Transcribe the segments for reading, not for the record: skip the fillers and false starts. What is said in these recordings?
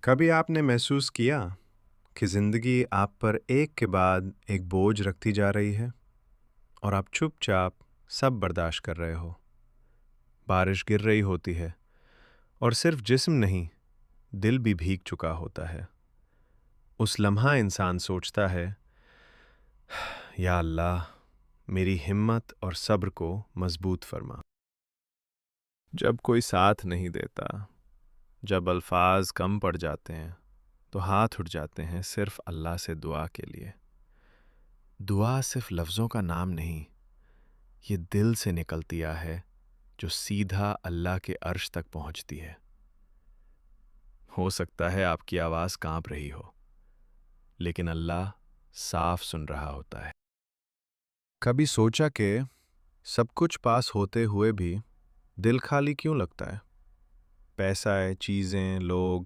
کبھی آپ نے محسوس کیا کہ زندگی آپ پر ایک کے بعد ایک بوجھ رکھتی جا رہی ہے اور آپ چپ چاپ سب برداشت کر رہے ہو؟ بارش گر رہی ہوتی ہے اور صرف جسم نہیں، دل بھی بھیگ چکا ہوتا ہے۔ اس لمحہ انسان سوچتا ہے، یا اللہ، میری ہمت اور صبر کو مضبوط فرما۔ جب کوئی ساتھ نہیں دیتا، جب الفاظ کم پڑ جاتے ہیں، تو ہاتھ اٹھ جاتے ہیں صرف اللہ سے دعا کے لیے۔ دعا صرف لفظوں کا نام نہیں، یہ دل سے نکلتی ہے جو سیدھا اللہ کے عرش تک پہنچتی ہے۔ ہو سکتا ہے آپ کی آواز کانپ رہی ہو، لیکن اللہ صاف سن رہا ہوتا ہے۔ کبھی سوچا کہ سب کچھ پاس ہوتے ہوئے بھی دل خالی کیوں لگتا ہے؟ پیسہ ہے، چیزیں، لوگ،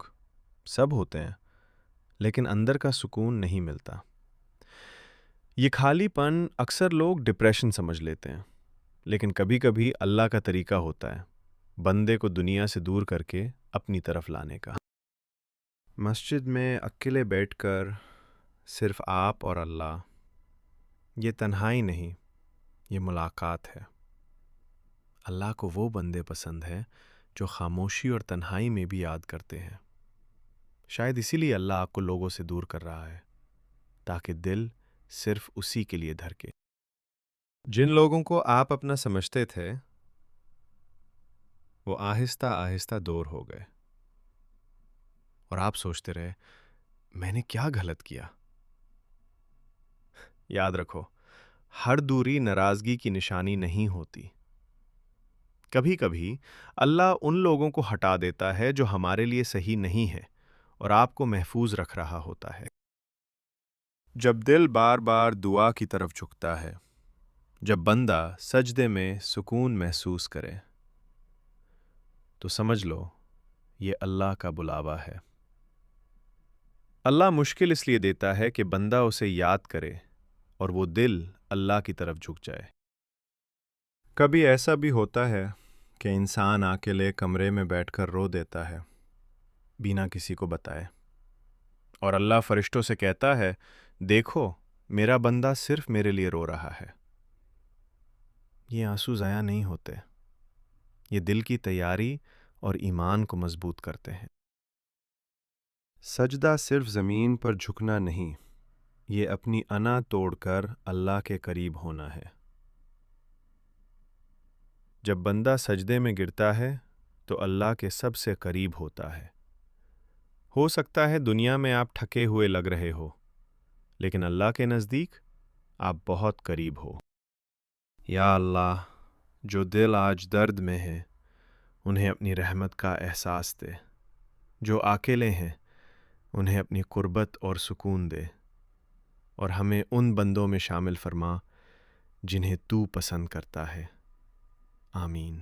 سب ہوتے ہیں، لیکن اندر کا سکون نہیں ملتا۔ یہ خالی پن اکثر لوگ ڈپریشن سمجھ لیتے ہیں، لیکن کبھی کبھی اللہ کا طریقہ ہوتا ہے بندے کو دنیا سے دور کر کے اپنی طرف لانے کا۔ مسجد میں اکیلے بیٹھ کر صرف آپ اور اللہ، یہ تنہائی نہیں، یہ ملاقات ہے۔ اللہ کو وہ بندے پسند ہیں جو خاموشی اور تنہائی میں بھی یاد کرتے ہیں۔ شاید اسی لیے اللہ آپ کو لوگوں سے دور کر رہا ہے، تاکہ دل صرف اسی کے لیے دھڑکے۔ جن لوگوں کو آپ اپنا سمجھتے تھے، وہ آہستہ آہستہ دور ہو گئے، اور آپ سوچتے رہے، میں نے کیا غلط کیا؟ یاد رکھو، ہر دوری ناراضگی کی نشانی نہیں ہوتی۔ کبھی کبھی اللہ ان لوگوں کو ہٹا دیتا ہے جو ہمارے لیے صحیح نہیں ہے، اور آپ کو محفوظ رکھ رہا ہوتا ہے۔ جب دل بار بار دعا کی طرف جھکتا ہے، جب بندہ سجدے میں سکون محسوس کرے، تو سمجھ لو یہ اللہ کا بلاوا ہے۔ اللہ مشکل اس لیے دیتا ہے کہ بندہ اسے یاد کرے اور وہ دل اللہ کی طرف جھک جائے۔ کبھی ایسا بھی ہوتا ہے کہ انسان اکیلے کمرے میں بیٹھ کر رو دیتا ہے، بنا کسی کو بتائے، اور اللہ فرشتوں سے کہتا ہے، دیکھو، میرا بندہ صرف میرے لیے رو رہا ہے۔ یہ آنسو ضائع نہیں ہوتے، یہ دل کی تیاری اور ایمان کو مضبوط کرتے ہیں۔ سجدہ صرف زمین پر جھکنا نہیں، یہ اپنی انا توڑ کر اللہ کے قریب ہونا ہے۔ جب بندہ سجدے میں گرتا ہے تو اللہ کے سب سے قریب ہوتا ہے۔ ہو سکتا ہے دنیا میں آپ تھکے ہوئے لگ رہے ہو، لیکن اللہ کے نزدیک آپ بہت قریب ہو۔ یا اللہ، جو دل آج درد میں ہیں، انہیں اپنی رحمت کا احساس دے۔ جو اکیلے ہیں، انہیں اپنی قربت اور سکون دے، اور ہمیں ان بندوں میں شامل فرما جنہیں تو پسند کرتا ہے۔ آمین۔